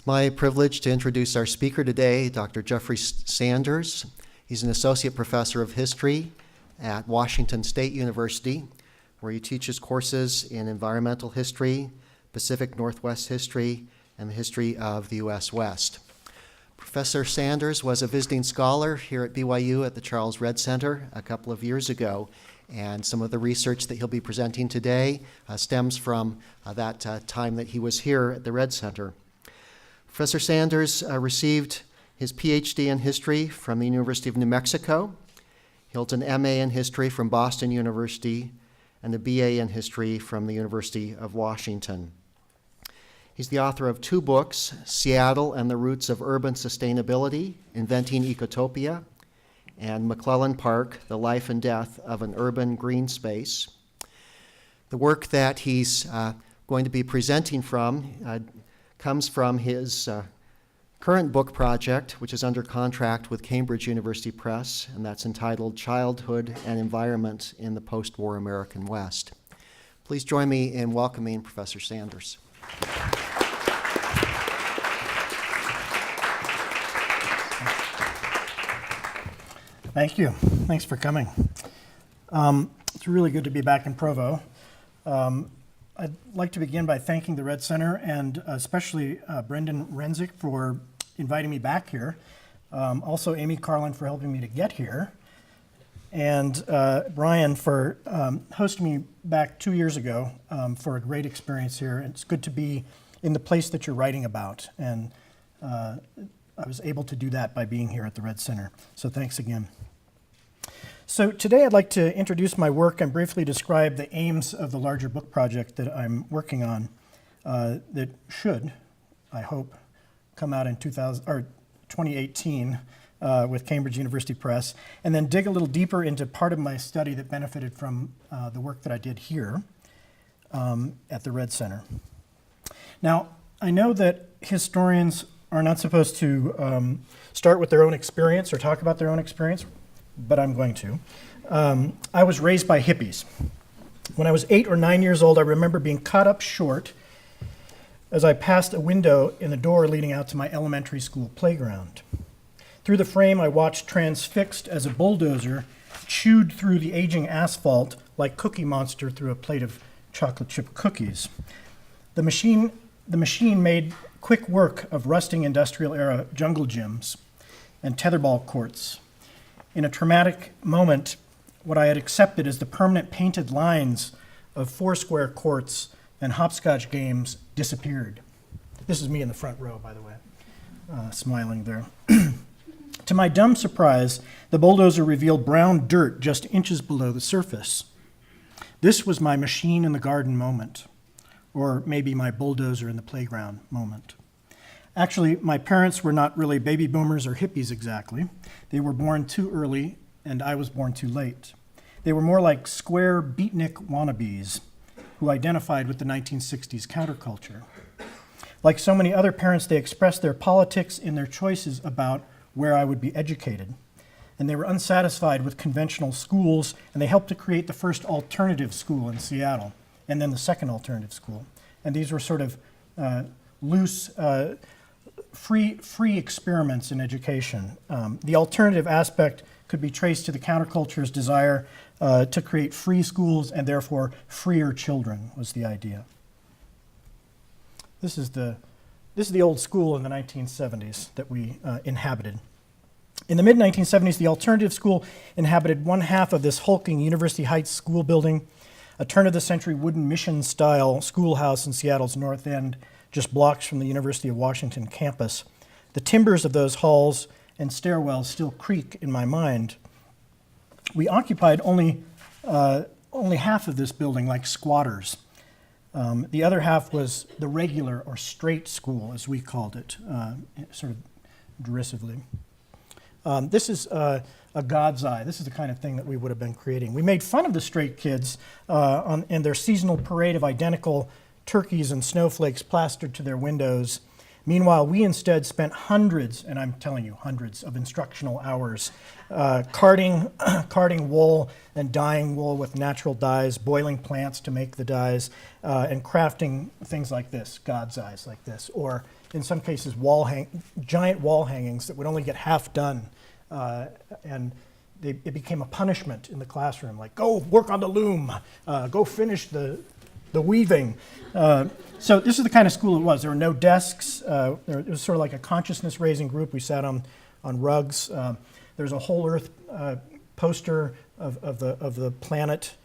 It's my privilege to introduce our speaker today, Dr. Jeffrey Sanders. He's an associate professor of history at Washington State University, where he teaches courses in environmental history, Pacific Northwest history, and the history of the U.S. West. Professor Sanders was a visiting scholar here at BYU at the Charles Redd Center a couple of years ago, and some of the research that he'll be presenting today stems from that time that he was here at the Redd Center. Professor Sanders received his PhD in history from the University of New Mexico. He holds an MA in history from Boston University and a BA in history from the University of Washington. He's the author of two books, Seattle and the Roots of Urban Sustainability, Inventing Ecotopia, and McClellan Park, The Life and Death of an Urban Green Space. The work that he's going to be presenting from comes from his current book project, which is under contract with Cambridge University Press, and that's entitled Childhood and Environment in the Postwar American West. Please join me in welcoming Professor Sanders. Thank you. Thanks for coming. It's really good to be back in Provo. I'd like to begin by thanking the Redd Center and especially Brendan Renzik for inviting me back here. Also Amy Carlin for helping me to get here. And Brian for hosting me back 2 years ago for a great experience here. It's good to be in the place that you're writing about. And I was able to do that by being here at the Redd Center. So thanks again. So today I'd like to introduce my work and briefly describe the aims of the larger book project that I'm working on that should, I hope, come out in 2018 with Cambridge University Press, and then dig a little deeper into part of my study that benefited from the work that I did here at the Redd Center. Now, I know that historians are not supposed to start with their own experience or talk about their own experience, but I'm going to. I was raised by hippies. When I was 8 or 9 years old, I remember being caught up short as I passed a window in the door leading out to my elementary school playground. Through the frame, I watched transfixed as a bulldozer chewed through the aging asphalt like Cookie Monster through a plate of chocolate chip cookies. The machine made quick work of rusting industrial-era jungle gyms and tetherball courts. In a traumatic moment, what I had accepted as the permanent painted lines of foursquare courts and hopscotch games disappeared. This is me in the front row, by the way, smiling there. To my dumb surprise, the bulldozer revealed brown dirt just inches below the surface. This was my machine in the garden moment, or maybe my bulldozer in the playground moment. Actually, my parents were not really baby boomers or hippies exactly. They were born too early, and I was born too late. They were more like square beatnik wannabes who identified with the 1960s counterculture. Like so many other parents, they expressed their politics in their choices about where I would be educated. And they were unsatisfied with conventional schools, and they helped to create the first alternative school in Seattle, and then the second alternative school. And these were sort of loose, free experiments in education. The alternative aspect could be traced to the counterculture's desire to create free schools and therefore freer children was the idea. This is the old school in the 1970s that we inhabited. In the mid-1970s, the alternative school inhabited one half of this hulking University Heights school building, a turn-of-the-century wooden mission-style schoolhouse in Seattle's North End, just blocks from the University of Washington campus. The timbers of those halls and stairwells still creak in my mind. We occupied only half of this building like squatters. The other half was the regular or straight school, as we called it, sort of derisively. This is a God's eye. This is the kind of thing that we would have been creating. We made fun of the straight kids in their seasonal parade of identical turkeys and snowflakes plastered to their windows. Meanwhile, we instead spent hundreds, and I'm telling you, hundreds of instructional hours carding wool and dyeing wool with natural dyes, boiling plants to make the dyes, and crafting things like this, God's eyes like this, or in some cases, giant wall hangings that would only get half done. And it became a punishment in the classroom, like, go work on the loom, go finish the weaving. So this is the kind of school it was. There were no desks. It was sort of like a consciousness-raising group. We sat on rugs. There's a whole Earth poster of the planet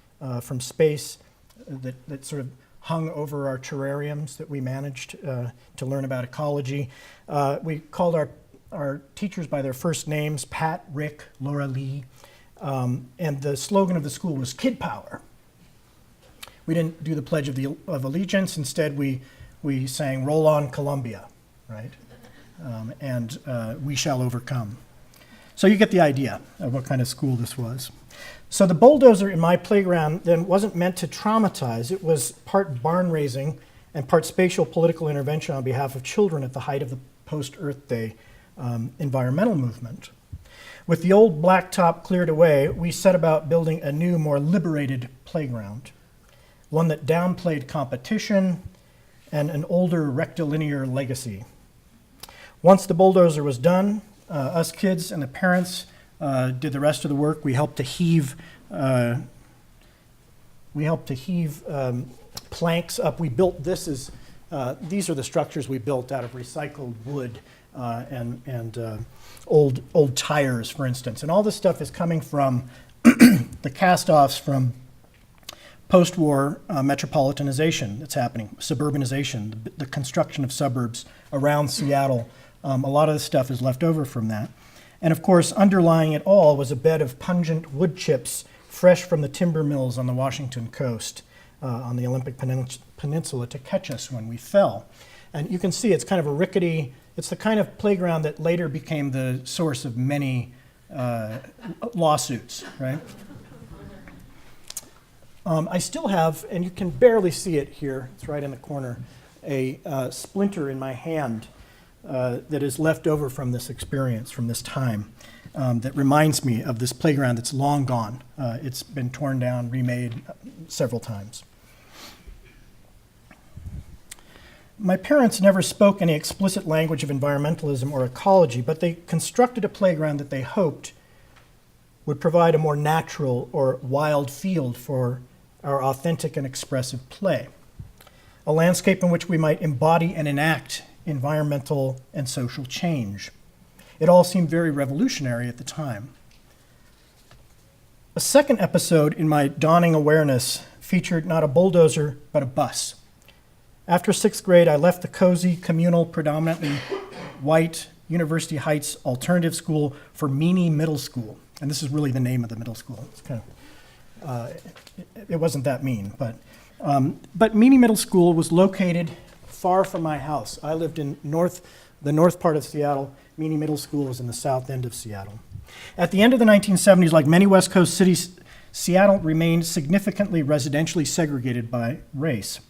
from space that sort of hung over our terrariums that we managed to learn about ecology. We called our teachers by their first names, Pat, Rick, Laura Lee, and the slogan of the school was Kid Power. We didn't do the Pledge of Allegiance. Instead, we sang Roll On Columbia, right? And We Shall Overcome. So you get the idea of what kind of school this was. So the bulldozer in my playground then wasn't meant to traumatize. It was part barn raising and part spatial political intervention on behalf of children at the height of the post-Earth Day environmental movement. With the old blacktop cleared away, we set about building a new, more liberated playground, one that downplayed competition and an older rectilinear legacy. Once the bulldozer was done, us kids and the parents did the rest of the work. We helped to heave planks up. We built these are the structures we built out of recycled wood and old tires, for instance. And all this stuff is coming from the cast-offs from post-war metropolitanization that's happening, suburbanization, the construction of suburbs around Seattle. A lot of the stuff is left over from that. And of course, underlying it all was a bed of pungent wood chips fresh from the timber mills on the Washington coast, on the Olympic Peninsula to catch us when we fell. And you can see it's kind of a rickety, it's the kind of playground that later became the source of many lawsuits, right? I still have, and you can barely see it here, it's right in the corner, a splinter in my hand that is left over from this experience, from this time, that reminds me of this playground that's long gone. It's been torn down, remade several times. My parents never spoke any explicit language of environmentalism or ecology, but they constructed a playground that they hoped would provide a more natural or wild field for our authentic and expressive play, a landscape in which we might embody and enact environmental and social change. It all seemed very revolutionary at the time. A second episode in my dawning awareness featured not a bulldozer, but a bus. After sixth grade, I left the cozy, communal, predominantly white University Heights alternative school for Meany Middle School. And this is really the name of the middle school. It's kind of, it wasn't that mean, but Meany Middle School was located far from my house. I lived in the north part of Seattle. Meany Middle School was in the south end of Seattle. At the end of the 1970s, like many West Coast cities, Seattle remained significantly residentially segregated by race.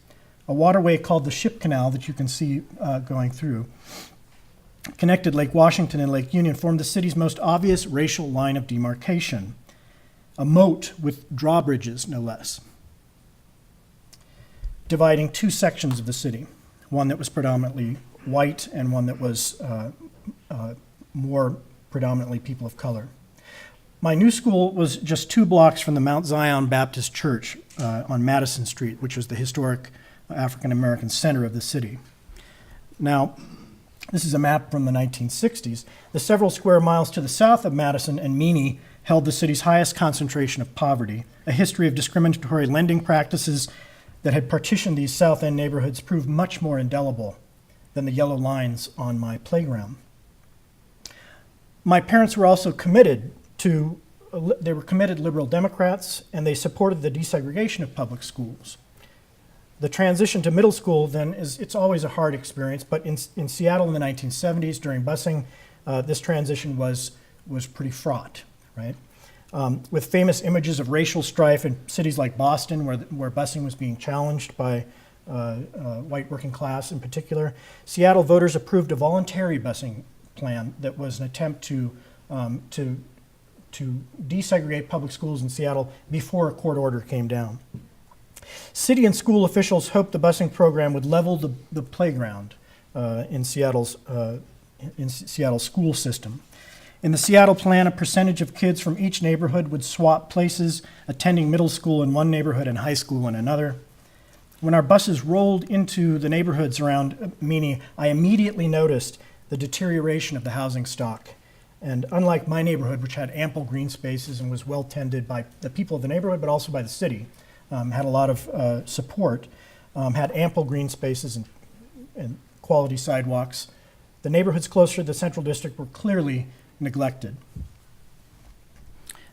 A waterway called the Ship Canal that you can see going through connected Lake Washington and Lake Union, formed the city's most obvious racial line of demarcation, a moat with drawbridges, no less, dividing two sections of the city, one that was predominantly white and one that was more predominantly people of color. My new school was just 2 blocks from the Mount Zion Baptist Church on Madison Street, which was the historic African-American center of the city. Now, this is a map from the 1960s. The several square miles to the south of Madison and Meany held the city's highest concentration of poverty. A history of discriminatory lending practices that had partitioned these South End neighborhoods proved much more indelible than the yellow lines on my playground. My parents were also committed liberal Democrats, and they supported the desegregation of public schools. The transition to middle school then it's always a hard experience, but in Seattle in the 1970s during busing, this transition was pretty fraught, right? With famous images of racial strife in cities like Boston where busing was being challenged by white working class in particular. Seattle voters approved a voluntary busing plan that was an attempt to desegregate public schools in Seattle before a court order came down. City and school officials hoped the busing program would level the playground in Seattle's school system. In the Seattle plan, a percentage of kids from each neighborhood would swap places, attending middle school in one neighborhood and high school in another. When our buses rolled into the neighborhoods around Meany, I immediately noticed the deterioration of the housing stock. And unlike my neighborhood, which had ample green spaces and was well tended by the people of the neighborhood, but also by the city, had a lot of support, had ample green spaces and quality sidewalks, the neighborhoods closer to the central district were clearly neglected.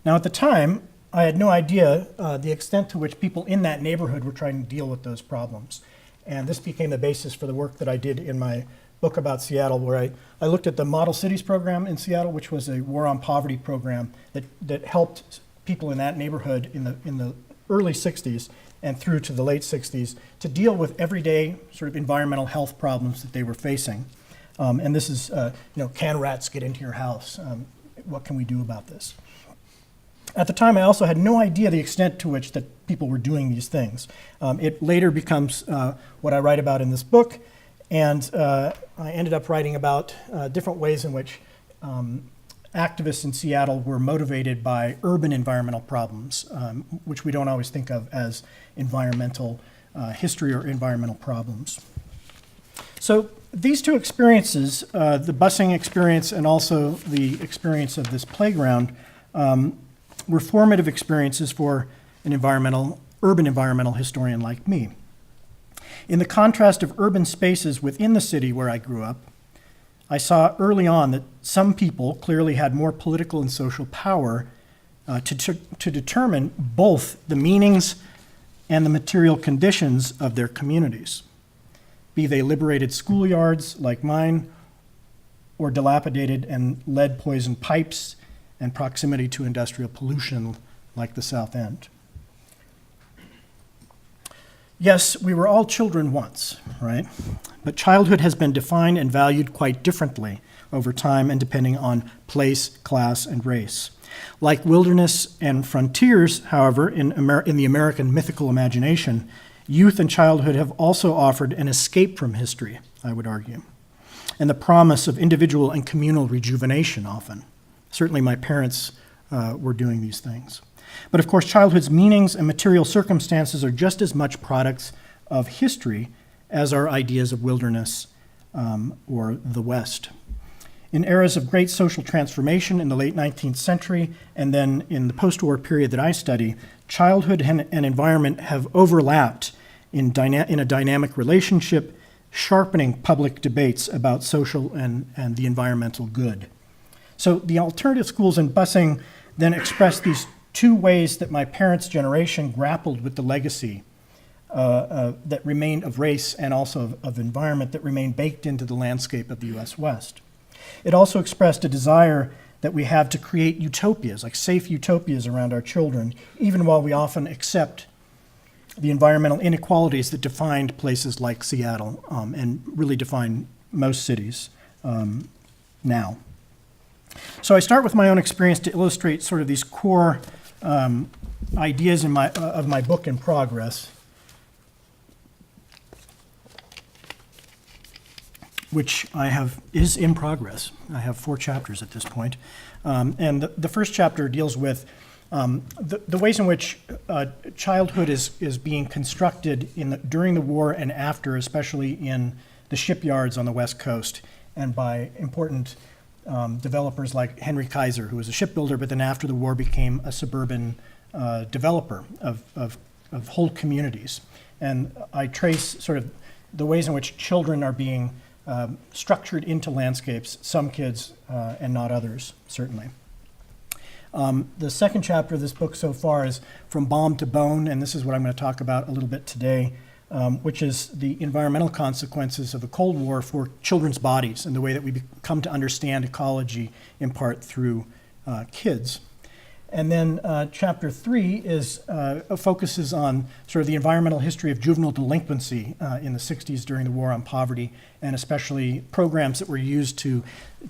Now, at the time, I had no idea the extent to which people in that neighborhood were trying to deal with those problems. And this became the basis for the work that I did in my book about Seattle, where I looked at the Model Cities program in Seattle, which was a war on poverty program that helped people in that neighborhood in the early 60s and through to the late 60s to deal with everyday sort of environmental health problems that they were facing. And this is, can rats get into your house? What can we do about this? At the time, I also had no idea the extent to which that people were doing these things. It later becomes what I write about in this book, and I ended up writing about different ways in which activists in Seattle were motivated by urban environmental problems, which we don't always think of as environmental history or environmental problems. So these two experiences, the busing experience and also the experience of this playground, were formative experiences for an urban environmental historian like me. In the contrast of urban spaces within the city where I grew up, I saw early on that some people clearly had more political and social power to determine both the meanings and the material conditions of their communities, be they liberated schoolyards like mine, or dilapidated and lead-poisoned pipes and proximity to industrial pollution like the South End. Yes, we were all children once, right? But childhood has been defined and valued quite differently over time and depending on place, class, and race. Like wilderness and frontiers, however, in the American mythical imagination, youth and childhood have also offered an escape from history, I would argue, and the promise of individual and communal rejuvenation often. Certainly my parents were doing these things. But of course, childhood's meanings and material circumstances are just as much products of history as our ideas of wilderness or the West. In eras of great social transformation in the late 19th century and then in the post-war period that I study, childhood and environment have overlapped in a dynamic relationship, sharpening public debates about social and the environmental good. So the alternative schools and busing then express these two ways that my parents' generation grappled with the legacy that remained of race and also of environment that remained baked into the landscape of the U.S. West. It also expressed a desire that we have to create utopias, like safe utopias around our children, even while we often accept the environmental inequalities that defined places like Seattle and really define most cities now. So I start with my own experience to illustrate sort of these core ideas of my book in progress, which is in progress. I have 4 chapters at this point. And the first chapter deals with the ways in which childhood is being constructed during the war and after, especially in the shipyards on the West Coast and by important developers like Henry Kaiser, who was a shipbuilder, but then after the war became a suburban developer of whole communities. And I trace sort of the ways in which children are being structured into landscapes, some kids and not others, certainly. The second chapter of this book so far is From Bomb to Bone, and this is what I'm going to talk about a little bit today, which is the environmental consequences of the Cold War for children's bodies and the way that we come to understand ecology in part through kids. And then chapter 3 is focuses on sort of the environmental history of juvenile delinquency in the 60s during the War on Poverty, and especially programs that were used to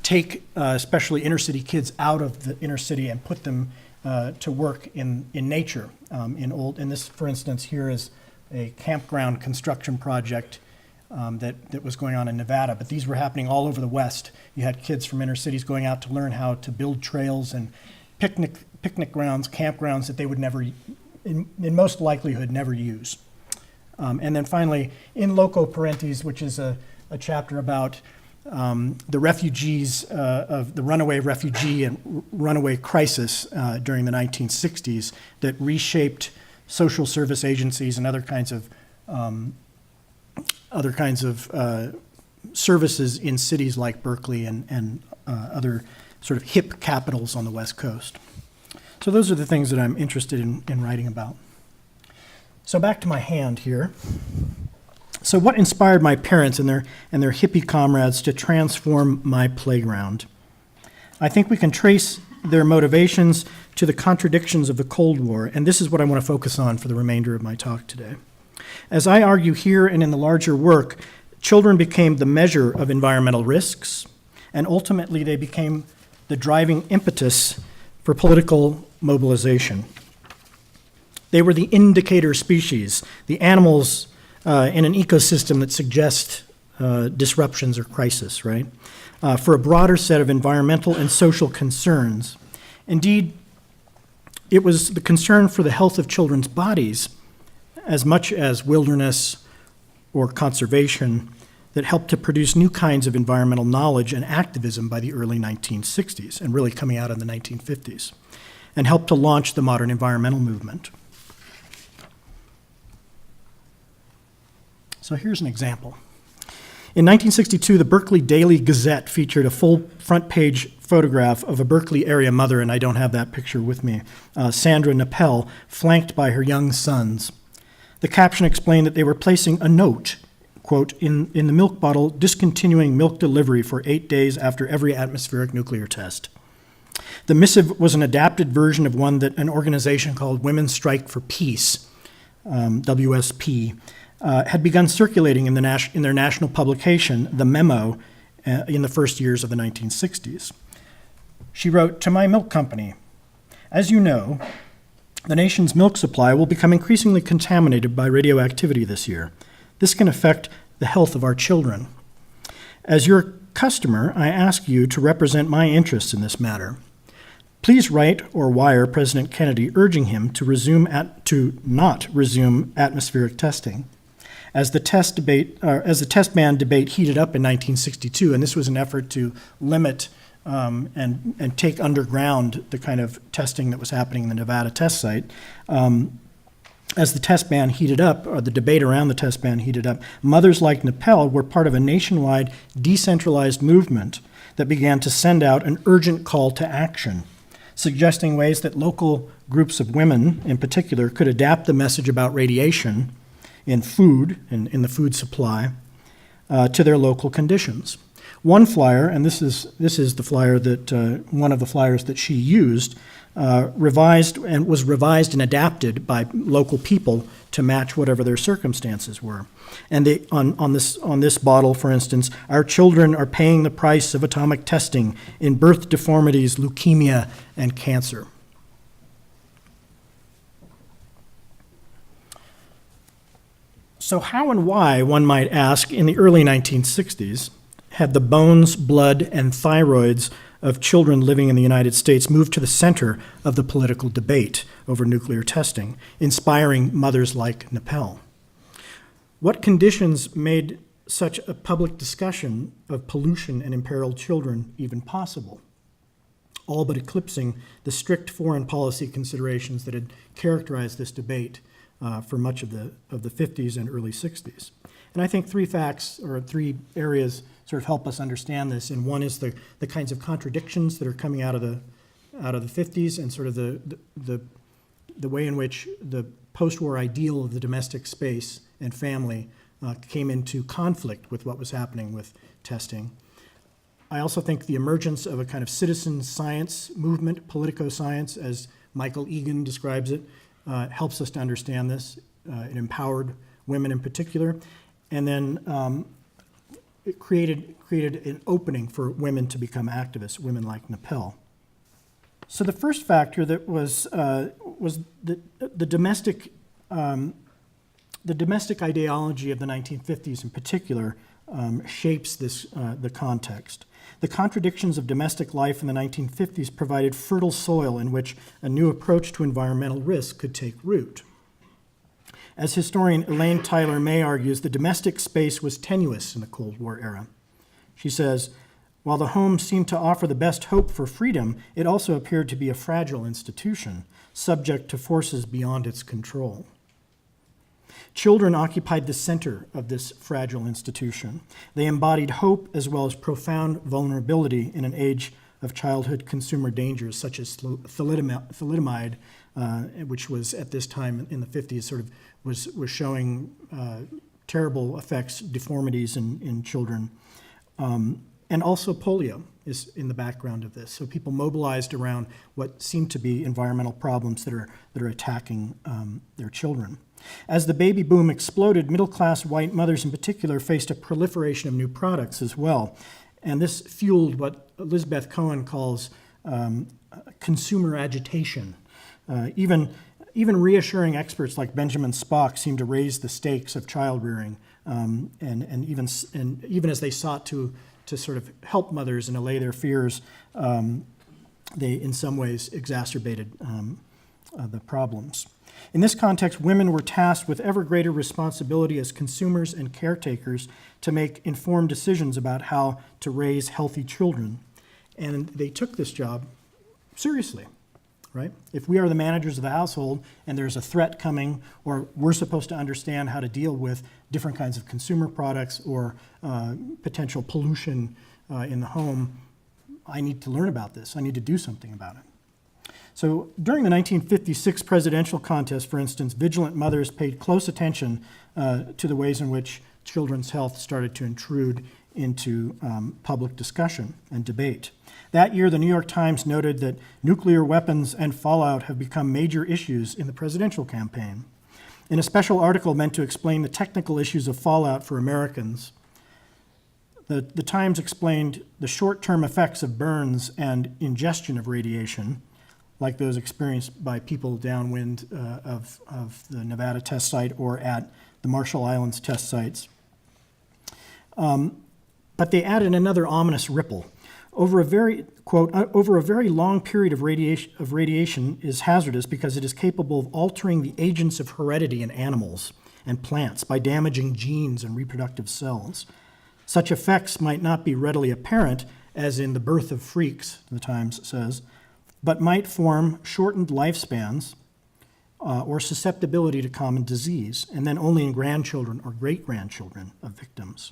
take especially inner city kids out of the inner city and put them to work in nature. And this, for instance, here is a campground construction project that was going on in Nevada, but these were happening all over the West. You had kids from inner cities going out to learn how to build trails and picnic grounds, campgrounds that they would never, in most likelihood, never use. And then finally, in loco parentis, which is a chapter about the refugees, of the runaway refugee and runaway crisis during the 1960s that reshaped social service agencies and other kinds of services in cities like Berkeley and other sort of hip capitals on the West Coast. So those are the things that I'm interested in writing about. So back to my hand here. So what inspired my parents and their hippie comrades to transform my playground? I think we can trace their motivations to the contradictions of the Cold War, and this is what I want to focus on for the remainder of my talk today. As I argue here and in the larger work, children became the measure of environmental risks, and ultimately they became the driving impetus for political mobilization. They were the indicator species, the animals in an ecosystem that suggest disruptions or crisis, right? For a broader set of environmental and social concerns. Indeed, it was the concern for the health of children's bodies as much as wilderness or conservation that helped to produce new kinds of environmental knowledge and activism by the early 1960s and really coming out in the 1950s, and helped to launch the modern environmental movement. So here's an example. In 1962, the Berkeley Daily Gazette featured a full front-page photograph of a Berkeley area mother, and I don't have that picture with me, Sandra Nappel, flanked by her young sons. The caption explained that they were placing a note, quote, in the milk bottle, discontinuing milk delivery for 8 days after every atmospheric nuclear test. The missive was an adapted version of one that an organization called Women's Strike for Peace, WSP, had begun circulating in their national publication, The Memo, in the first years of the 1960s. She wrote, "To my milk company, as you know, the nation's milk supply will become increasingly contaminated by radioactivity this year. This can affect the health of our children. As your customer, I ask you to represent my interests in this matter. Please write or wire President Kennedy urging him to not resume atmospheric testing. As the test ban debate heated up in 1962, and this was an effort to limit and take underground the kind of testing that was happening in the Nevada test site, as the test ban heated up, or the debate around the test ban heated up, mothers like Nappel were part of a nationwide decentralized movement that began to send out an urgent call to action, suggesting ways that local groups of women, in particular, could adapt the message about radiation in food, in the food supply, to their local conditions. One flyer, and this is the flyer that one of the flyers that she used, was revised and adapted by local people to match whatever their circumstances were. And on this bottle, for instance, our children are paying the price of atomic testing in birth deformities, leukemia, and cancer. So how and why, one might ask, in the early 1960s, had the bones, blood, and thyroids of children living in the United States moved to the center of the political debate over nuclear testing, inspiring mothers like Nappel? What conditions made such a public discussion of pollution and imperiled children even possible, all but eclipsing the strict foreign policy considerations that had characterized this debate for much of the 50s and early 60s? And I think three facts or three areas sort of help us understand this. And one is the kinds of contradictions that are coming out of the 50s, and sort of the way in which the post-war ideal of the domestic space and family came into conflict with what was happening with testing. I also think the emergence of a kind of citizen science movement, politico-science, as Michael Egan describes it, helps us to understand this. It empowered women in particular. And then it created an opening for women to become activists, women like Napel. So the first factor that was the domestic ideology of the 1950s in particular shapes the context. The contradictions of domestic life in the 1950s provided fertile soil in which a new approach to environmental risk could take root. As historian Elaine Tyler May argues, the domestic space was tenuous in the Cold War era. She says, while the home seemed to offer the best hope for freedom, it also appeared to be a fragile institution, subject to forces beyond its control. Children occupied the center of this fragile institution. They embodied hope as well as profound vulnerability in an age of childhood consumer dangers such as thalidomide, which was at this time in the 50s sort of was showing terrible effects, deformities in children. And also polio is in the background of this. So people mobilized around what seemed to be environmental problems that are attacking their children. As the baby boom exploded, middle-class white mothers in particular faced a proliferation of new products as well. And this fueled what Elizabeth Cohen calls consumer agitation. Even reassuring experts like Benjamin Spock seemed to raise the stakes of child rearing, and even as they sought to sort of help mothers and allay their fears, they in some ways exacerbated the problems. In this context, women were tasked with ever greater responsibility as consumers and caretakers to make informed decisions about how to raise healthy children. And they took this job seriously, right? If we are the managers of the household and there's a threat coming, or we're supposed to understand how to deal with different kinds of consumer products or potential pollution in the home, I need to learn about this. I need to do something about it. So during the 1956 presidential contest, for instance, vigilant mothers paid close attention to the ways in which children's health started to intrude into public discussion and debate. That year, the New York Times noted that nuclear weapons and fallout have become major issues in the presidential campaign. In a special article meant to explain the technical issues of fallout for Americans, the Times explained the short-term effects of burns and ingestion of radiation, like those experienced by people downwind of the Nevada test site or at the Marshall Islands test sites. But they added another ominous ripple. Over a very long period of radiation is hazardous because it is capable of altering the agents of heredity in animals and plants by damaging genes and reproductive cells. Such effects might not be readily apparent, as in the birth of freaks, the Times says, but might form shortened lifespans or susceptibility to common disease, and then only in grandchildren or great-grandchildren of victims.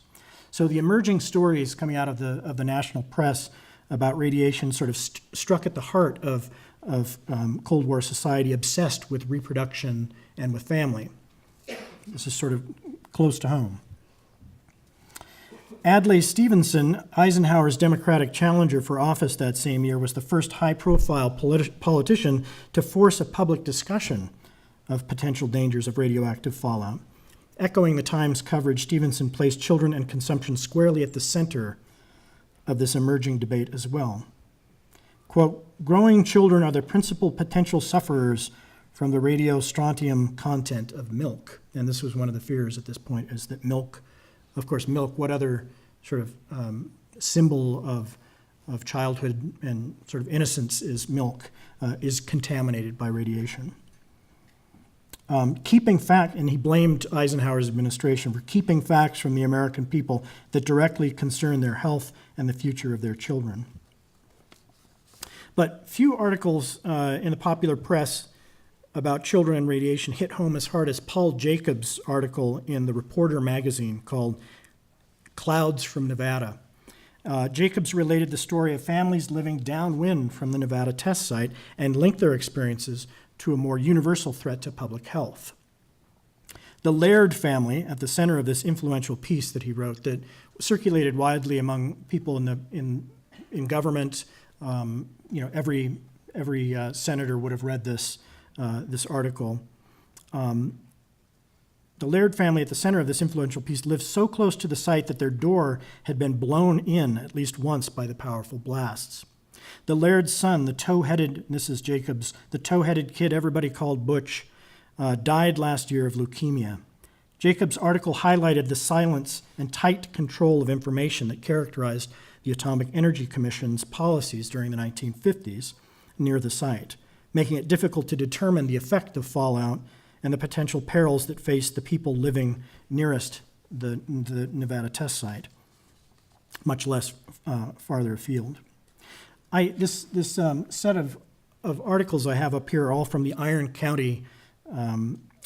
So the emerging stories coming out of the national press about radiation sort of struck at the heart of Cold War society, obsessed with reproduction and with family. This is sort of close to home. Adlai Stevenson, Eisenhower's Democratic challenger for office that same year, was the first high-profile politician to force a public discussion of potential dangers of radioactive fallout. Echoing the Times coverage, Stevenson placed children and consumption squarely at the center of this emerging debate as well. Quote, growing children are the principal potential sufferers from the radiostrontium content of milk. And this was one of the fears at this point, is that milk, of course, milk, what other sort of symbol of childhood and sort of innocence is milk, is contaminated by radiation. Keeping fact, and he blamed Eisenhower's administration for keeping facts from the American people that directly concern their health and the future of their children. But few articles in the popular press about children and radiation hit home as hard as Paul Jacobs' article in the Reporter magazine called Clouds from Nevada. Jacobs related the story of families living downwind from the Nevada test site and linked their experiences to a more universal threat to public health. The Laird family, at the center of this influential piece that he wrote that circulated widely among people in government, every every senator would have read this article. The Laird family at the center of this influential piece lived so close to the site that their door had been blown in at least once by the powerful blasts. The Laird's son, the tow-headed, this is Jacobs, the tow-headed kid everybody called Butch, died last year of leukemia. Jacobs' article highlighted the silence and tight control of information that characterized the Atomic Energy Commission's policies during the 1950s near the site, making it difficult to determine the effect of fallout and the potential perils that faced the people living nearest the Nevada test site, much less farther afield. This set of articles I have up here are all from the Iron County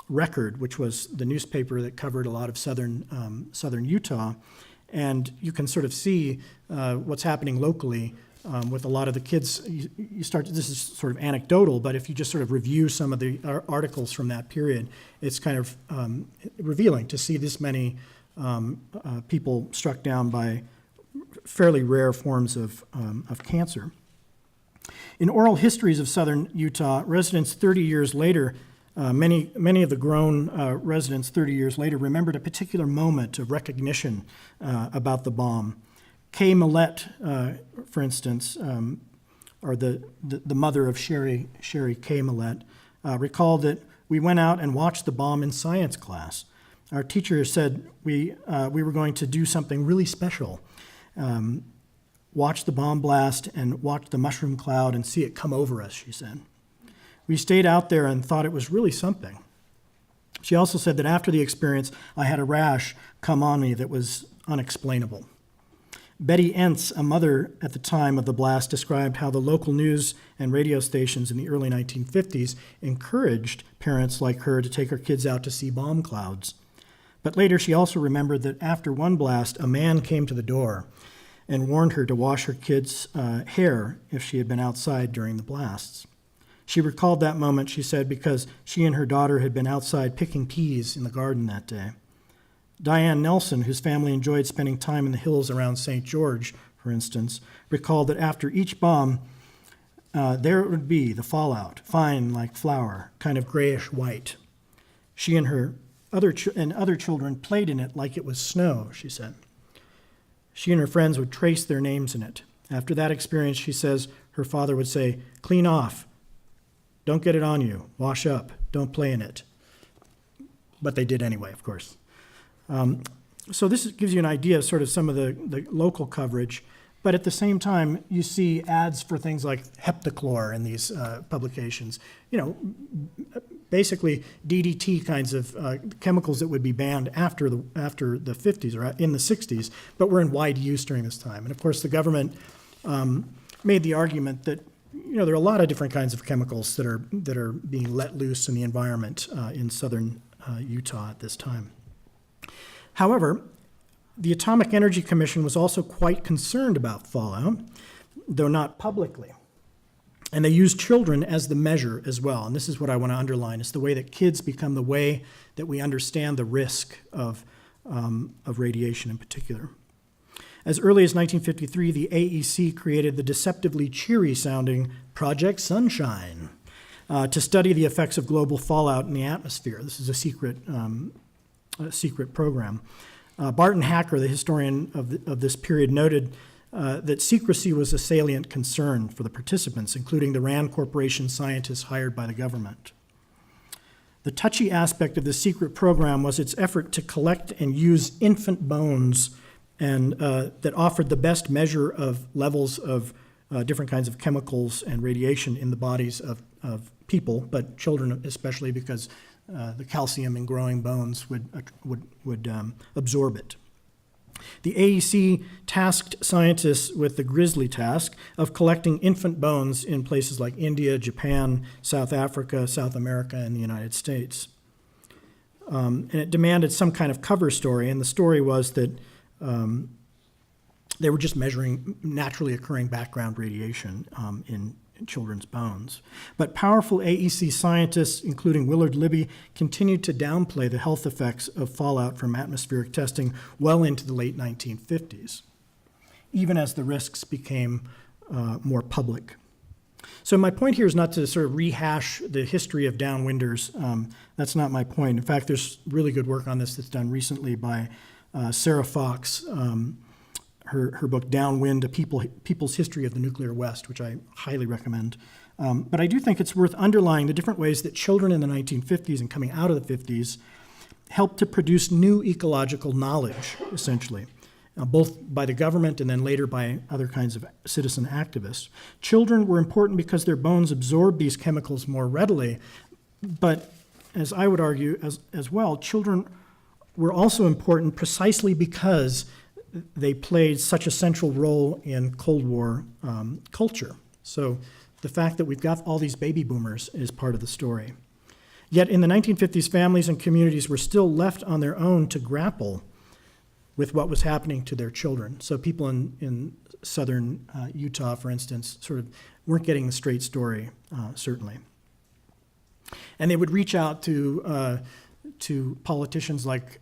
Record, which was the newspaper that covered a lot of southern Utah, and you can sort of see what's happening locally with a lot of the kids. This is sort of anecdotal, but if you just sort of review some of the articles from that period, it's kind of revealing to see this many people struck down by fairly rare forms of cancer. In oral histories of southern Utah, residents 30 years later, many of the grown residents 30 years later remembered a particular moment of recognition about the bomb. Kay Millette, for instance, or the mother of Sherry Kay Millette, recalled that we went out and watched the bomb in science class. Our teacher said we were going to do something really special. Watch the bomb blast and watch the mushroom cloud and see it come over us, she said. We stayed out there and thought it was really something. She also said that after the experience, I had a rash come on me that was unexplainable. Betty Entz, a mother at the time of the blast, described how the local news and radio stations in the early 1950s encouraged parents like her to take her kids out to see bomb clouds. But later she also remembered that after one blast, a man came to the door and warned her to wash her kids' hair if she had been outside during the blasts. She recalled that moment, she said, because she and her daughter had been outside picking peas in the garden that day. Diane Nelson, whose family enjoyed spending time in the hills around St. George, for instance, recalled that after each bomb, there it would be, the fallout, fine like flour, kind of grayish white. She and her other children played in it like it was snow, she said. She and her friends would trace their names in it. After that experience, she says, her father would say, clean off, don't get it on you, wash up, don't play in it. But they did anyway, of course. So this gives you an idea of sort of some of the local coverage, but at the same time, you see ads for things like heptachlor in these publications. Basically DDT kinds of chemicals that would be banned after the 50s or in the 60s, but were in wide use during this time. And of course, the government made the argument that there are a lot of different kinds of chemicals that are being let loose in the environment in southern Utah at this time. However, the Atomic Energy Commission was also quite concerned about fallout, though not publicly. And they used children as the measure as well. And this is what I want to underline. It's the way that kids become the way that we understand the risk of radiation in particular. As early as 1953, the AEC created the deceptively cheery-sounding Project Sunshine to study the effects of global fallout in the atmosphere. This is a secret program. Barton Hacker, the historian of this period, noted that secrecy was a salient concern for the participants, including the Rand Corporation scientists hired by the government. The touchy aspect of the secret program was its effort to collect and use infant bones and that offered the best measure of levels of different kinds of chemicals and radiation in the bodies of people, but children especially, because the calcium in growing bones would absorb it. The AEC tasked scientists with the grisly task of collecting infant bones in places like India, Japan, South Africa, South America, and the United States. And it demanded some kind of cover story, and the story was that they were just measuring naturally occurring background radiation in children's bones. But powerful AEC scientists, including Willard Libby, continued to downplay the health effects of fallout from atmospheric testing well into the late 1950s, even as the risks became more public. So my point here is not to sort of rehash the history of downwinders. That's not my point. In fact, there's really good work on this that's done recently by Sarah Fox, her book Downwind, A People's History of the Nuclear West, which I highly recommend. But I do think it's worth underlying the different ways that children in the 1950s and coming out of the 50s helped to produce new ecological knowledge, essentially, both by the government and then later by other kinds of citizen activists. Children were important because their bones absorbed these chemicals more readily, but as I would argue as well, children were also important precisely because they played such a central role in Cold War culture. So the fact that we've got all these baby boomers is part of the story. Yet in the 1950s, families and communities were still left on their own to grapple with what was happening to their children. So people in southern Utah, for instance, sort of weren't getting the straight story, certainly. And they would reach out to politicians like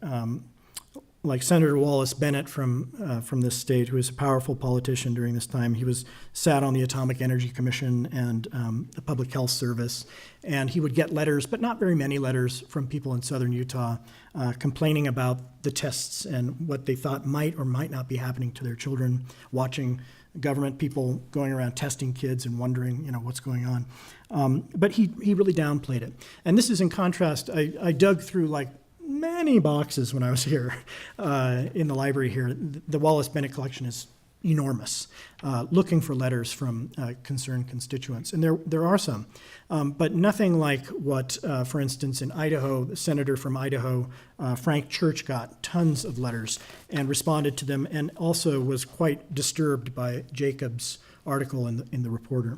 Senator Wallace Bennett from this state, who was a powerful politician during this time. He sat on the Atomic Energy Commission and the Public Health Service, and he would get letters, but not very many letters, from people in southern Utah complaining about the tests and what they thought might or might not be happening to their children, watching government people going around testing kids and wondering, what's going on. But he really downplayed it. And this is in contrast. I dug through many boxes when I was here in the library here. The Wallace Bennett collection is enormous, looking for letters from concerned constituents. And there are some, but nothing like what, for instance, in Idaho, the senator from Idaho, Frank Church, got tons of letters and responded to them, and also was quite disturbed by Jacob's article in the Reporter.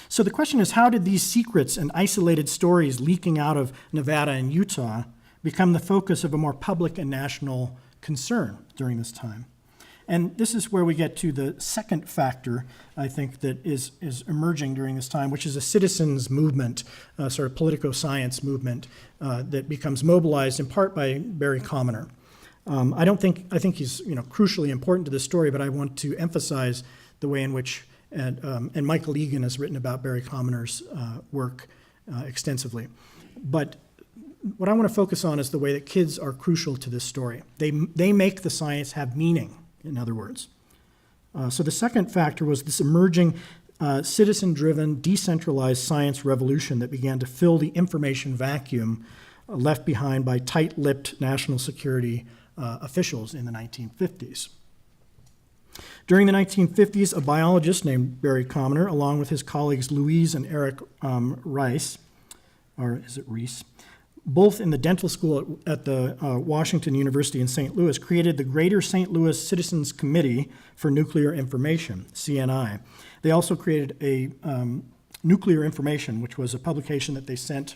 So the question is, how did these secrets and isolated stories leaking out of Nevada and Utah become the focus of a more public and national concern during this time? And this is where we get to the second factor, I think, that is emerging during this time, which is a citizens movement, sort of politico-science movement that becomes mobilized in part by Barry Commoner. I think he's crucially important to this story, but I want to emphasize the way in which, and Michael Egan has written about Barry Commoner's work extensively. But what I want to focus on is the way that kids are crucial to this story. They make the science have meaning, in other words. So the second factor was this emerging citizen-driven, decentralized science revolution that began to fill the information vacuum left behind by tight-lipped national security officials in the 1950s. During the 1950s, a biologist named Barry Commoner, along with his colleagues Louise and Eric Reis, both in the dental school at the Washington University in St. Louis, created the Greater St. Louis Citizens Committee for Nuclear Information, CNI. They also created a Nuclear Information, which was a publication that they sent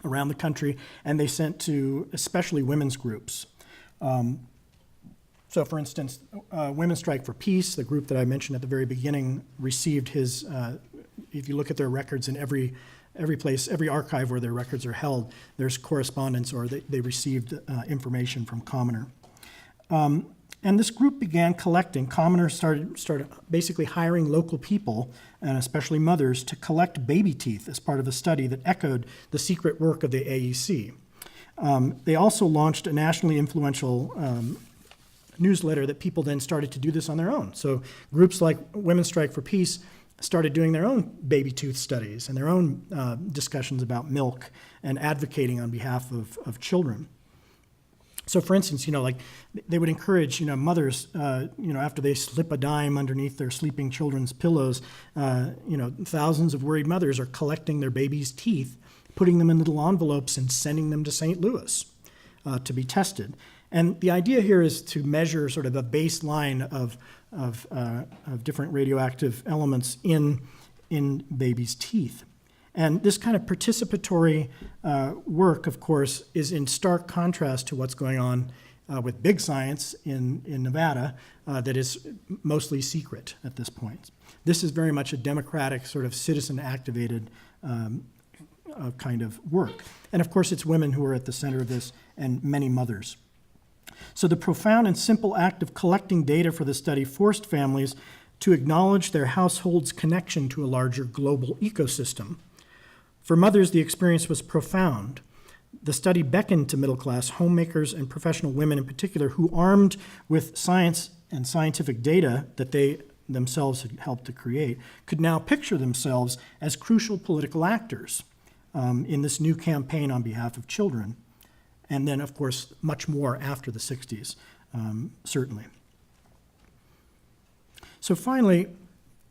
around the country, and they sent to especially women's groups. So for instance, Women's Strike for Peace, the group that I mentioned at the very beginning, received his, if you look at their records in every place, every archive where their records are held, there's correspondence, or they received information from Commoner. And this group began collecting. Commoner started basically hiring local people, and especially mothers, to collect baby teeth as part of a study that echoed the secret work of the AEC. They also launched a nationally influential newsletter that people then started to do this on their own. So groups like Women's Strike for Peace started doing their own baby tooth studies and their own discussions about milk and advocating on behalf of children. So for instance, they would encourage, mothers, after they slip a dime underneath their sleeping children's pillows, thousands of worried mothers are collecting their baby's teeth, putting them in little envelopes and sending them to St. Louis to be tested. And the idea here is to measure sort of a baseline of different radioactive elements in babies' teeth. And this kind of participatory work, of course, is in stark contrast to what's going on with big science in Nevada that is mostly secret at this point. This is very much a democratic, sort of citizen-activated kind of work. And of course, it's women who are at the center of this, and many mothers. So the profound and simple act of collecting data for the study forced families to acknowledge their household's connection to a larger global ecosystem. For mothers, the experience was profound. The study beckoned to middle-class homemakers and professional women in particular who, armed with science and scientific data that they themselves had helped to create, could now picture themselves as crucial political actors in this new campaign on behalf of children. And then, of course, much more after the 60s, certainly. So finally,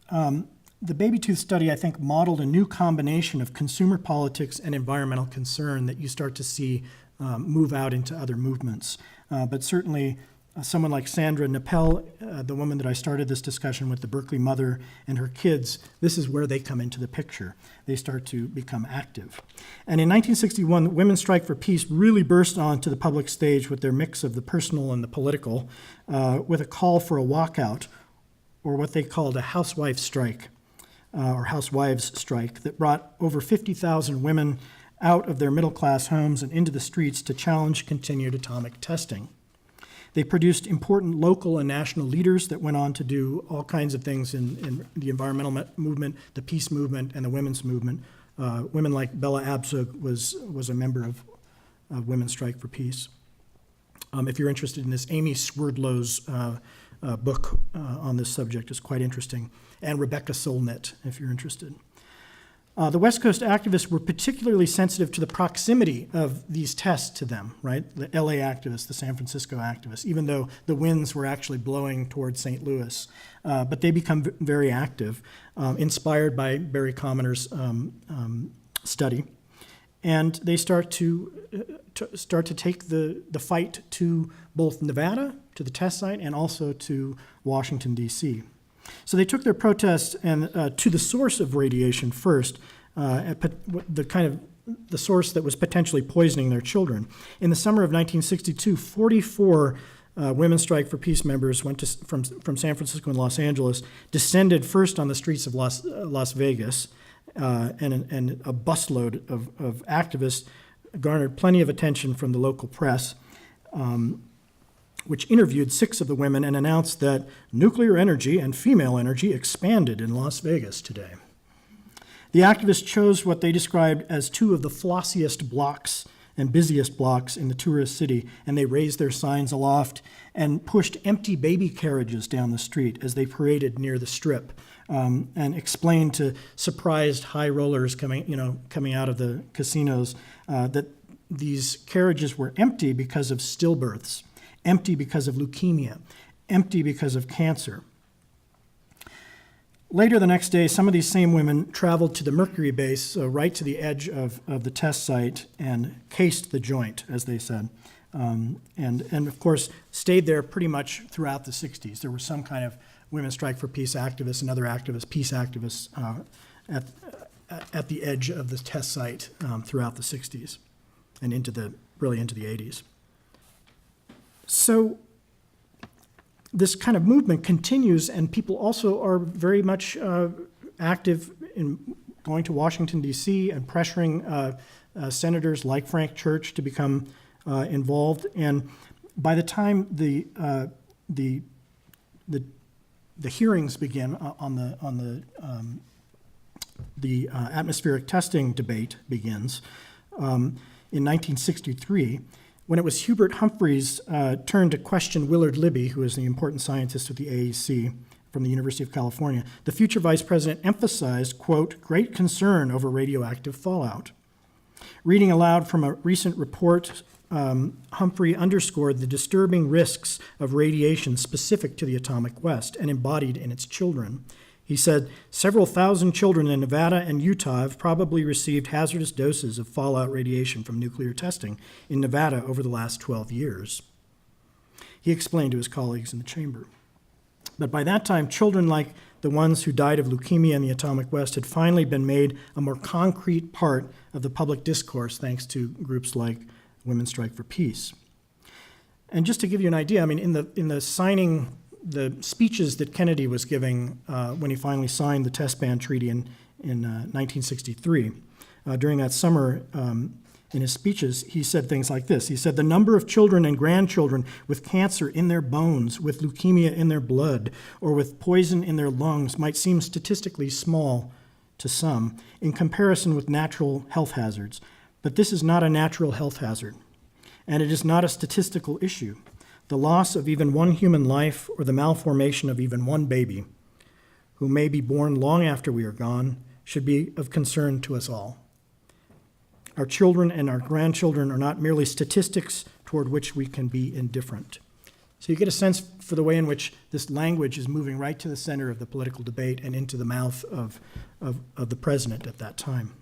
the baby tooth study, I think, modeled a new combination of consumer politics and environmental concern that you start to see move out into other movements. But certainly, someone like Sandra Nappel, the woman that I started this discussion with, the Berkeley mother, and her kids, this is where they come into the picture. They start to become active. And in 1961, Women's Strike for Peace really burst onto the public stage with their mix of the personal and the political, with a call for a walkout, or what they called a housewife strike, or housewives strike, that brought over 50,000 women out of their middle-class homes and into the streets to challenge continued atomic testing. They produced important local and national leaders that went on to do all kinds of things in the environmental movement, the peace movement, and the women's movement. Women like Bella Abzug was a member of Women's Strike for Peace. If you're interested in this, Amy Swerdlow's book on this subject is quite interesting, and Rebecca Solnit, if you're interested. The West Coast activists were particularly sensitive to the proximity of these tests to them, right? The LA activists, the San Francisco activists, even though the winds were actually blowing towards St. Louis. But they become very active, inspired by Barry Commoner's study. And they start to take the fight to both Nevada, to the test site, and also to Washington, D.C. So they took their protests and to the source of radiation first, the source that was potentially poisoning their children. In the summer of 1962, 44 Women's Strike for Peace members went from San Francisco and Los Angeles, descended first on the streets of Las Vegas, and a busload of activists garnered plenty of attention from the local press, which interviewed 6 of the women and announced that nuclear energy and female energy expanded in Las Vegas today. The activists chose what they described as 2 of the flossiest blocks and busiest blocks in the tourist city, and they raised their signs aloft and pushed empty baby carriages down the street as they paraded near the Strip, and explained to surprised high rollers coming out of the casinos that these carriages were empty because of stillbirths, empty because of leukemia, empty because of cancer. Later the next day, some of these same women traveled to the Mercury base, right to the edge of the test site, and cased the joint, as they said, and of course stayed there pretty much throughout the 60s. There were some kind of Women's Strike for Peace activists and other activists, peace activists, at the edge of the test site throughout the 60s and into the 80s. So this kind of movement continues, and people also are very much active in going to Washington, D.C. and pressuring senators like Frank Church to become involved. And by the time the hearings begin on the atmospheric testing debate begins in 1963, when it was Hubert Humphrey's turn to question Willard Libby, who is the important scientist at the AEC from the University of California, the future vice president emphasized, quote, great concern over radioactive fallout. Reading aloud from a recent report, Humphrey underscored the disturbing risks of radiation specific to the atomic West and embodied in its children. He said, several thousand children in Nevada and Utah have probably received hazardous doses of fallout radiation from nuclear testing in Nevada over the last 12 years. He explained to his colleagues in the chamber. But by that time, children like the ones who died of leukemia in the atomic West had finally been made a more concrete part of the public discourse thanks to groups like Women's Strike for Peace. And just to give you an idea, I mean, in the signing, the speeches that Kennedy was giving when he finally signed the test ban treaty in 1963, during that summer in in his speeches, he said things like this. He said, "The number of children and grandchildren with cancer in their bones, with leukemia in their blood, or with poison in their lungs might seem statistically small to some in comparison with natural health hazards. But this is not a natural health hazard, and it is not a statistical issue. The loss of even one human life or the malformation of even one baby, who may be born long after we are gone, should be of concern to us all. Our children and our grandchildren are not merely statistics toward which we can be indifferent." So you get a sense for the way in which this language is moving right to the center of the political debate and into the mouth of the president at that time.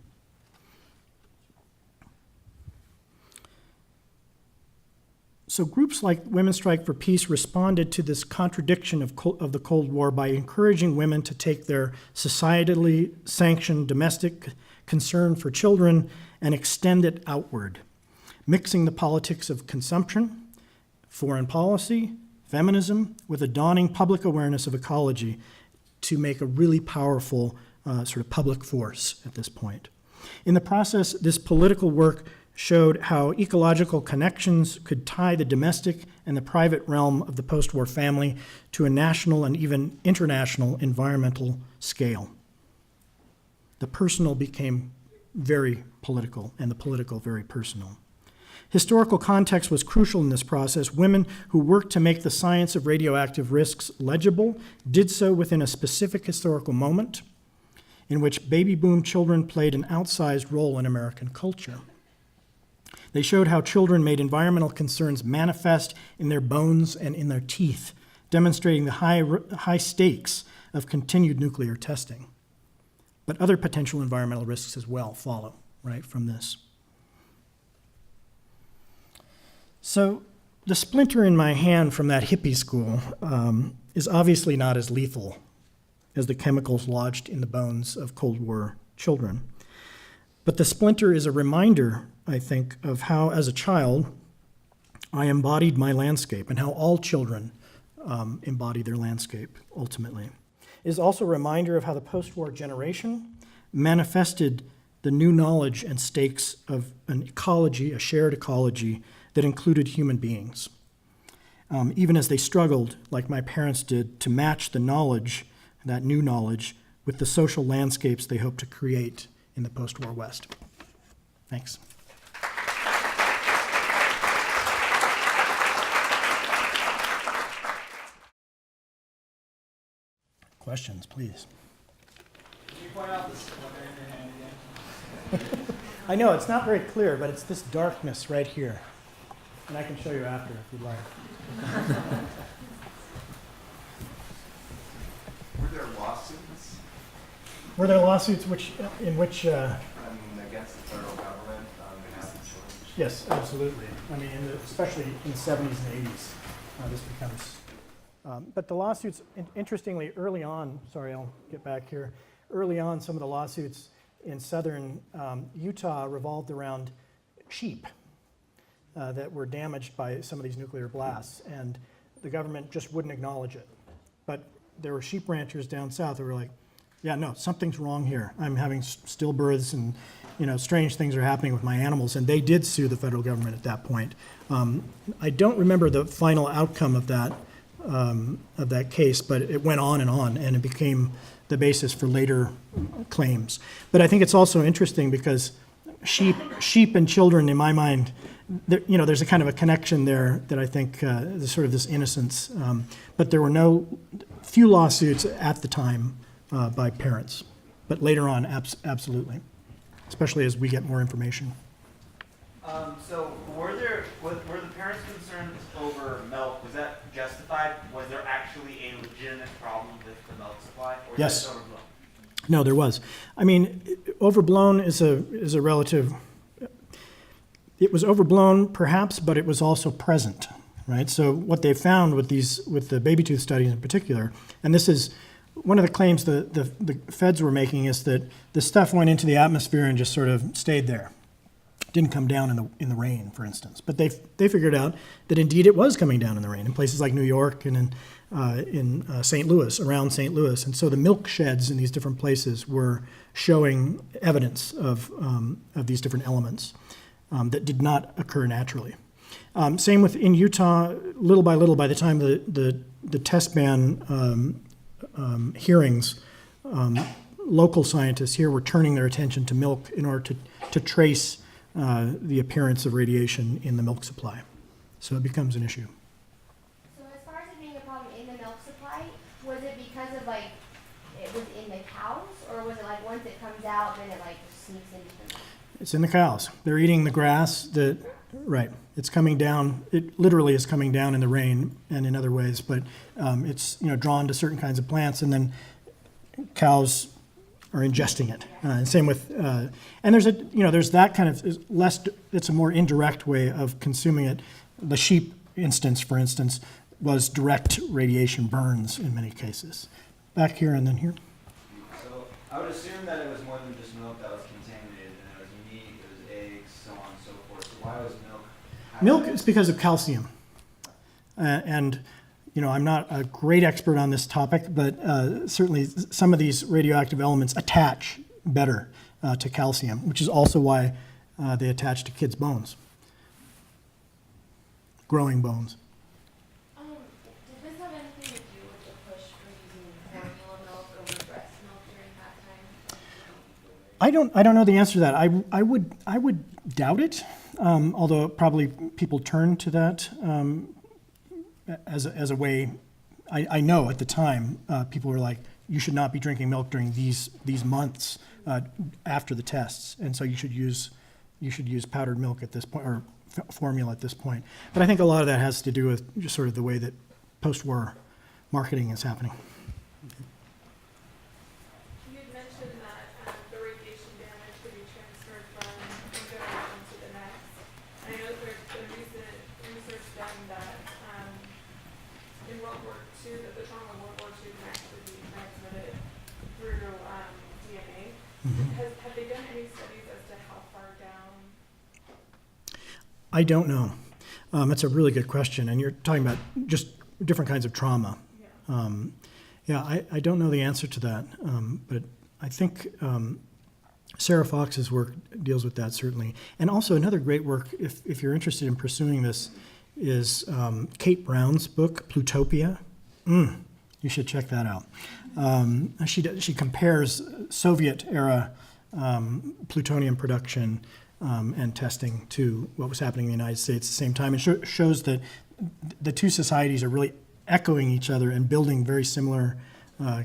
So groups like Women's Strike for Peace responded to this contradiction of the Cold War by encouraging women to take their societally sanctioned domestic concern for children and extend it outward, mixing the politics of consumption, foreign policy, feminism, with a dawning public awareness of ecology to make a really powerful sort of public force at this point. In the process, this political work showed how ecological connections could tie the domestic and the private realm of the post-war family to a national and even international environmental scale. The personal became very political, and the political very personal. Historical context was crucial in this process. Women who worked to make the science of radioactive risks legible did so within a specific historical moment in which baby boom children played an outsized role in American culture. They showed how children made environmental concerns manifest in their bones and in their teeth, demonstrating the high stakes of continued nuclear testing. But other potential environmental risks as well follow, right, from this. So the splinter in my hand from that hippie school is obviously not as lethal as the chemicals lodged in the bones of Cold War children. But the splinter is a reminder, I think, of how, as a child, I embodied my landscape and how all children embody their landscape, ultimately. It is also a reminder of how the post-war generation manifested the new knowledge and stakes of an ecology, a shared ecology, that included human beings. Even as they struggled, like my parents did, to match the knowledge, that new knowledge, with the social landscapes they hoped to create in the post-war West. Thanks. Questions, please. Can you point out the splinter in your hand again? I know, it's not very clear, but it's this darkness right here. And I can show you after if you'd like. Were there lawsuits? Were there lawsuits in which? Against the federal government on behalf of children? Yes, absolutely. I mean, especially in the 70s and 80s, this becomes. But the lawsuits, interestingly, early on, sorry, I'll get back here. Early on, some of the lawsuits in southern Utah revolved around sheep that were damaged by some of these nuclear blasts, and the government just wouldn't acknowledge it. But there were sheep ranchers down south who were like, yeah, no, something's wrong here. I'm having stillbirths and, strange things are happening with my animals. And they did sue the federal government at that point. I don't remember the final outcome of that case, but it went on, and it became the basis for later claims. But I think it's also interesting because sheep and children, in my mind, there's a kind of a connection there that I think there's sort of this innocence. But there were few lawsuits at the time by parents, but later on, absolutely, especially as we get more information. So were the parents concerned over milk? Was that justified? Was there actually a legitimate problem with the milk supply? Or Yes. was that overblown? No, there was. I mean, overblown is a relative. It was overblown, perhaps, but it was also present, right? So what they found with the baby tooth studies in particular, and this is one of the claims the feds were making, is that this stuff went into the atmosphere and just sort of stayed there. Didn't come down in the rain, for instance. But they figured out that indeed it was coming down in the rain in places like New York and in St. Louis, around St. Louis. And so the milk sheds in these different places were showing evidence of these different elements. that did not occur naturally. Same with in Utah, little by little, by the time the test ban hearings, local scientists here were turning their attention to milk in order to trace the appearance of radiation in the milk supply. So it becomes an issue. So as far as it being a problem in the milk supply, was it because of like, it was in the cows, or was it like once it comes out, then it like sneaks into the milk? It's in the cows. They're eating the grass right. It's coming down. It literally is coming down in the rain and in other ways, but it's drawn to certain kinds of plants, and then cows are ingesting it. And same with, and there's that kind of less. It's a more indirect way of consuming it. The sheep instance, for instance, was direct radiation burns in many cases. Back here and then here. So I would assume that it was more than just milk that was contaminated, and it was meat, it was eggs, so on and so forth. So why was milk? Milk is because of calcium. And I'm not a great expert on this topic, but certainly some of these radioactive elements attach better to calcium, which is also why they attach to kids' bones, growing bones. Did this have anything to do with the push for using formula milk over breast milk during that time? I don't know the answer to that. I would doubt it, although probably people turn to that as a way. I know at the time people were like, you should not be drinking milk during these months after the tests, and so you should use powdered milk at this point, or formula at this point. But I think a lot of that has to do with just sort of the way that post-war marketing is happening. You had mentioned that the radiation damage could be transferred from one generation to the next. And I know that there's been recent research done that in World War II, that the trauma of World War II can actually be transmitted through DNA. Have they done any studies as to how far down? I don't know. That's a really good question, and you're talking about just different kinds of trauma. Yeah. I don't know the answer to that, but I think Sarah Fox's work deals with that, certainly. And also another great work, if you're interested in pursuing this, is Kate Brown's book, Plutopia. You should check that out. She compares Soviet-era plutonium production and testing to what was happening in the United States at the same time, and shows that the two societies are really echoing each other and building very similar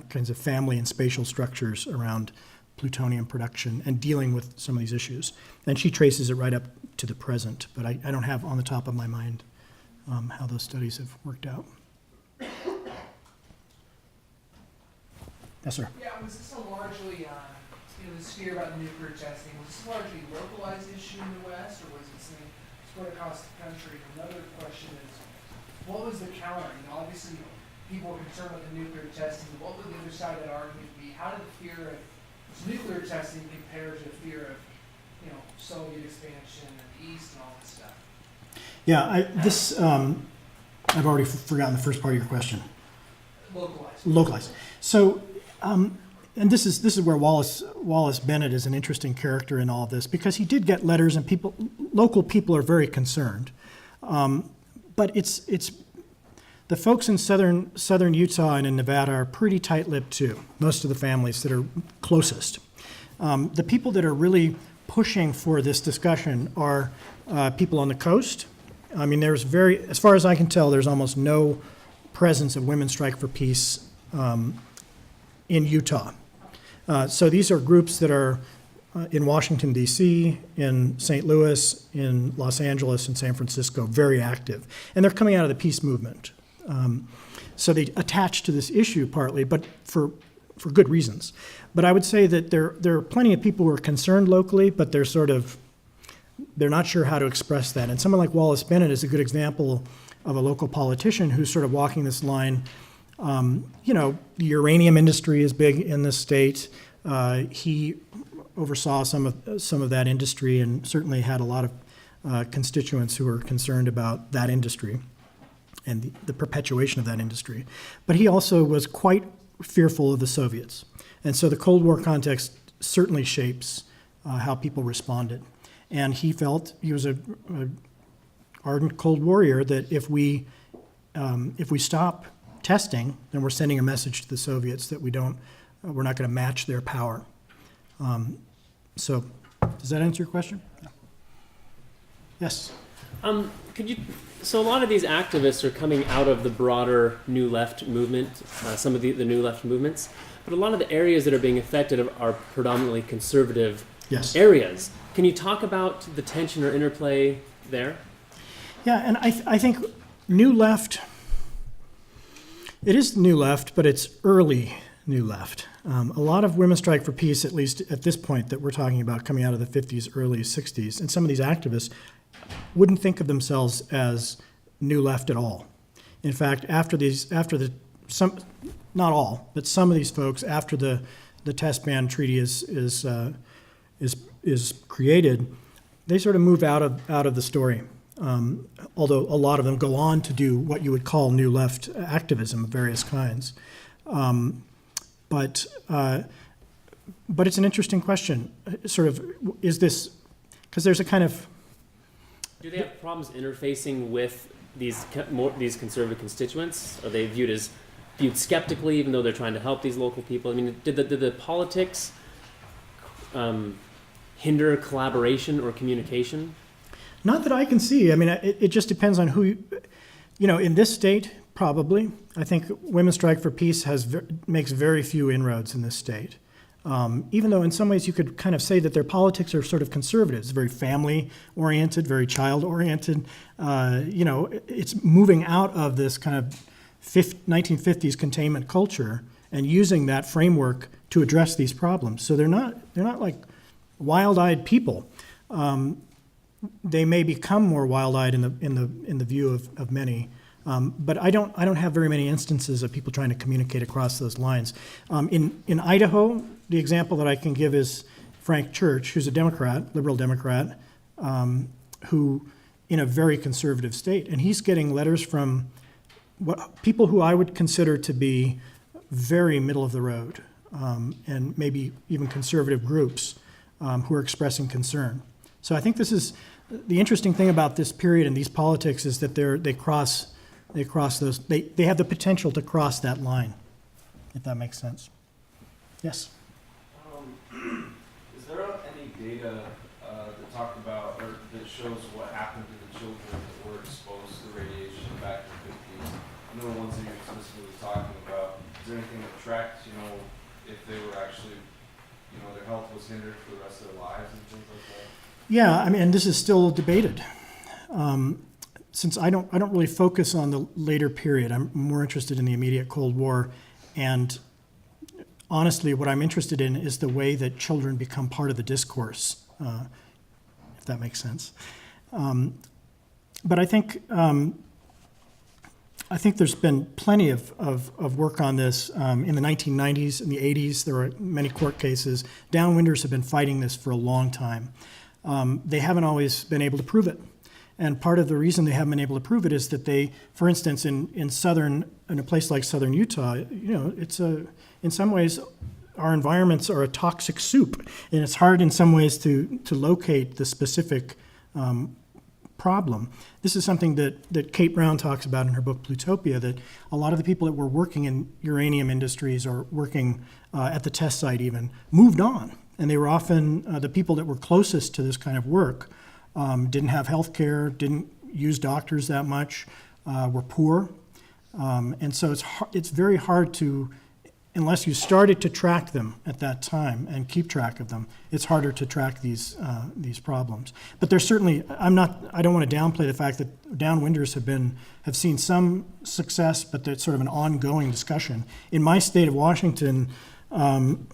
kinds of family and spatial structures around plutonium production and dealing with some of these issues. And she traces it right up to the present, but I don't have on the top of my mind how those studies have worked out. Yes, sir. Yeah, was this a largely, this fear about nuclear testing, was this a largely localized issue in the West, or was it something spread across the country? Another question is, what was the counter? Obviously, people were concerned with the nuclear testing. What would the other side of that argument be? How did the fear of nuclear testing compare to the fear of, Soviet expansion and the East and all that stuff? Yeah, I've already forgotten the first part of your question. Localized. So, and this is where Wallace Bennett is an interesting character in all of this, because he did get letters, and local people are very concerned. But it's the folks in southern Utah and in Nevada are pretty tight-lipped too. Most of the families that are closest. The people that are really pushing for this discussion are people on the coast. I mean, as far as I can tell, there's almost no presence of Women's Strike for Peace in Utah. So these are groups that are in Washington, D.C., in St. Louis, in Los Angeles, and San Francisco, very active. And they're coming out of the peace movement. So they attach to this issue partly, but for good reasons. But I would say that there are plenty of people who are concerned locally, but they're not sure how to express that. And someone like Wallace Bennett is a good example of a local politician who's sort of walking this line. The uranium industry is big in this state. He oversaw some of that industry and certainly had a lot of constituents who were concerned about that industry and the perpetuation of that industry. But he also was quite fearful of the Soviets. And so the Cold War context certainly shapes how people responded. And he felt, he was a ardent Cold Warrior, that if we stop testing, then we're sending a message to the Soviets that we're not going to match their power. So, does that answer your question? Yes. So a lot of these activists are coming out of the broader New Left movement, some of the New Left movements, but a lot of the areas that are being affected are predominantly conservative Yes. areas. Can you talk about the tension or interplay there? Yeah, and I think New Left, it is New Left, but it's early New Left. A lot of Women's Strike for Peace, at least at this point that we're talking about, coming out of the 50s, early 60s, and some of these activists wouldn't think of themselves as New Left at all. In fact, not all, but some of these folks, after the test ban treaty is created, they sort of move out of the story. Although a lot of them go on to do what you would call New Left activism of various kinds. But it's an interesting question. Sort of, is this, because there's a kind of... Do they have problems interfacing with these conservative constituents? Are they viewed skeptically, even though they're trying to help these local people? I mean, did the politics hinder collaboration or communication? Not that I can see. I mean, it just depends on who, in this state, probably. I think Women's Strike for Peace makes very few inroads in this state. Even though in some ways you could kind of say that their politics are sort of conservatives, very family-oriented, very child-oriented. It's moving out of this kind of 1950s containment culture and using that framework to address these problems. So they're not like wild-eyed people. They may become more wild-eyed in the view of many. But I don't have very many instances of people trying to communicate across those lines. In Idaho, the example that I can give is Frank Church, who's a Democrat, liberal Democrat, who in a very conservative state, and he's getting letters from people who I would consider to be very middle of the road, and maybe even conservative groups who are expressing concern. So I think this is the interesting thing about this period and these politics is that they cross those. They have the potential to cross that line, if that makes sense. Yes. Is there any data that talk about or that shows what happened to the children that were exposed to radiation back in the 50s? I know the ones that you're specifically talking about. Is there anything that tracked, if they were actually, their health was hindered for the rest of their lives and things like that? Yeah, I mean, and this is still debated. Since I don't really focus on the later period, I'm more interested in the immediate Cold War, and honestly, what I'm interested in is the way that children become part of the discourse, if that makes sense. But I think there's been plenty of work on this. In the 1990s, in the 80s, there were many court cases. Downwinders have been fighting this for a long time. They haven't always been able to prove it. And part of the reason they haven't been able to prove it is that they, for instance, in a place like southern Utah, in some ways, our environments are a toxic soup, and it's hard in some ways to locate the specific problem. This is something that Kate Brown talks about in her book Plutopia, that a lot of the people that were working in uranium industries or working at the test site even moved on, and they were often the people that were closest to this kind of work. Didn't have health care, didn't use doctors that much, were poor. And so it's very hard to, unless you started to track them at that time and keep track of them, it's harder to track these problems. But there's certainly, I don't want to downplay the fact that downwinders have seen some success, but there's sort of an ongoing discussion. In my state of Washington, and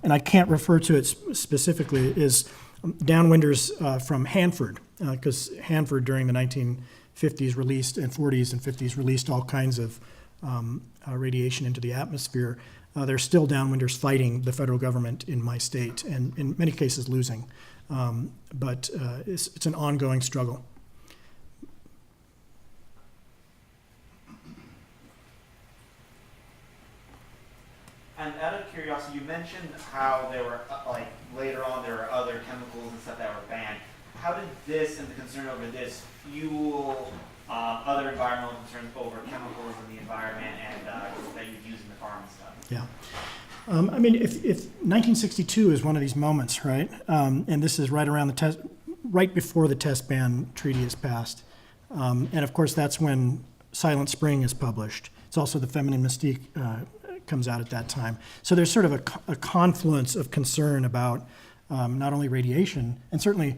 I can't refer to it specifically, is downwinders from Hanford, because Hanford during the 1950s released, and 40s and 50s released all kinds of radiation into the atmosphere. There's still downwinders fighting the federal government in my state, and in many cases losing. But it's an ongoing struggle. And out of curiosity, you mentioned how there were, later on, there were other chemicals and stuff that were banned. how did this and the concern over this fuel other environmental concerns over chemicals in the environment and that you use in the farm and stuff? Yeah. I mean, if 1962 is one of these moments, right? And this is right around right before the test ban treaty is passed. And of course, that's when Silent Spring is published. It's also the Feminine Mystique comes out at that time. So there's sort of a confluence of concern about not only radiation, and certainly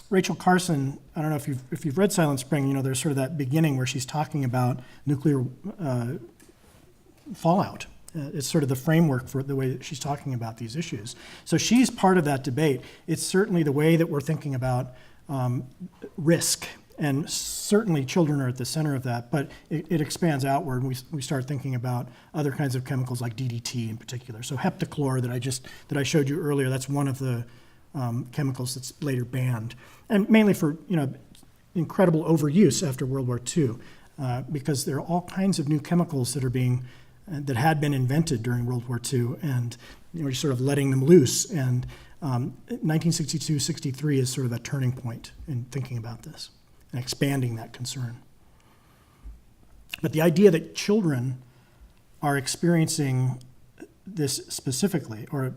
Rachel Carson, I don't know if you've read Silent Spring, you know, there's sort of that beginning where she's talking about nuclear fallout. It's sort of the framework for the way that she's talking about these issues. So she's part of that debate. It's certainly the way that we're thinking about risk, and certainly children are at the center of that, but it expands outward, and we start thinking about other kinds of chemicals like DDT in particular. So heptachlor that I showed you earlier, that's one of the chemicals that's later banned, and mainly for, you know, incredible overuse after World War II, because there are all kinds of new chemicals that had been invented during World War II, and you know, you're sort of letting them loose. And 1962-63 is sort of a turning point in thinking about this and expanding that concern. But the idea that children are experiencing this specifically, or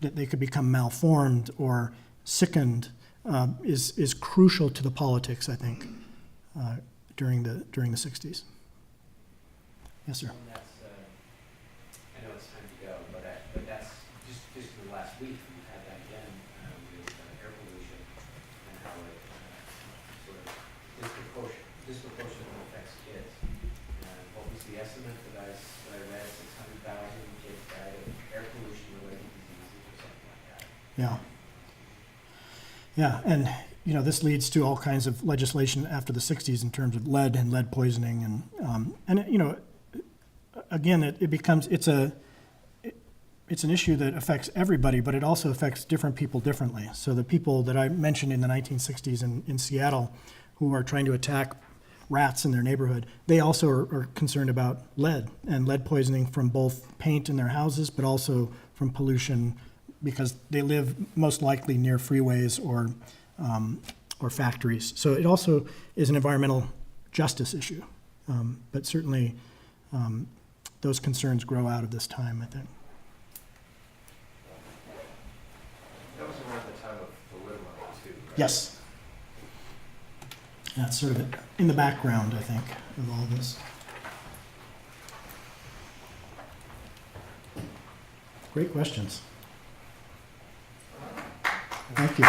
that they could become malformed or sickened, is crucial to the politics, I think, during the 60s. Yes, sir. And that's, I know it's time to go, but that's just the last week we've had that again with air pollution and how it sort of disproportionately affects kids. What was the estimate that I read? 600,000 kids died of air pollution-related diseases or something like that. Yeah. Yeah, and you know, this leads to all kinds of legislation after the 60s in terms of lead and lead poisoning, and you know, again, it's an issue that affects everybody, but it also affects different people differently. So the people that I mentioned in the 1960s in Seattle who are trying to attack rats in their neighborhood, they also are concerned about lead and lead poisoning from both paint in their houses, but also from pollution because they live most likely near freeways or factories. So it also is an environmental justice issue, but certainly those concerns grow out of this time, I think. That was around the time of the Brigham too, right? Yes. That's sort of in the background, I think, of all this. Great questions. Thank you.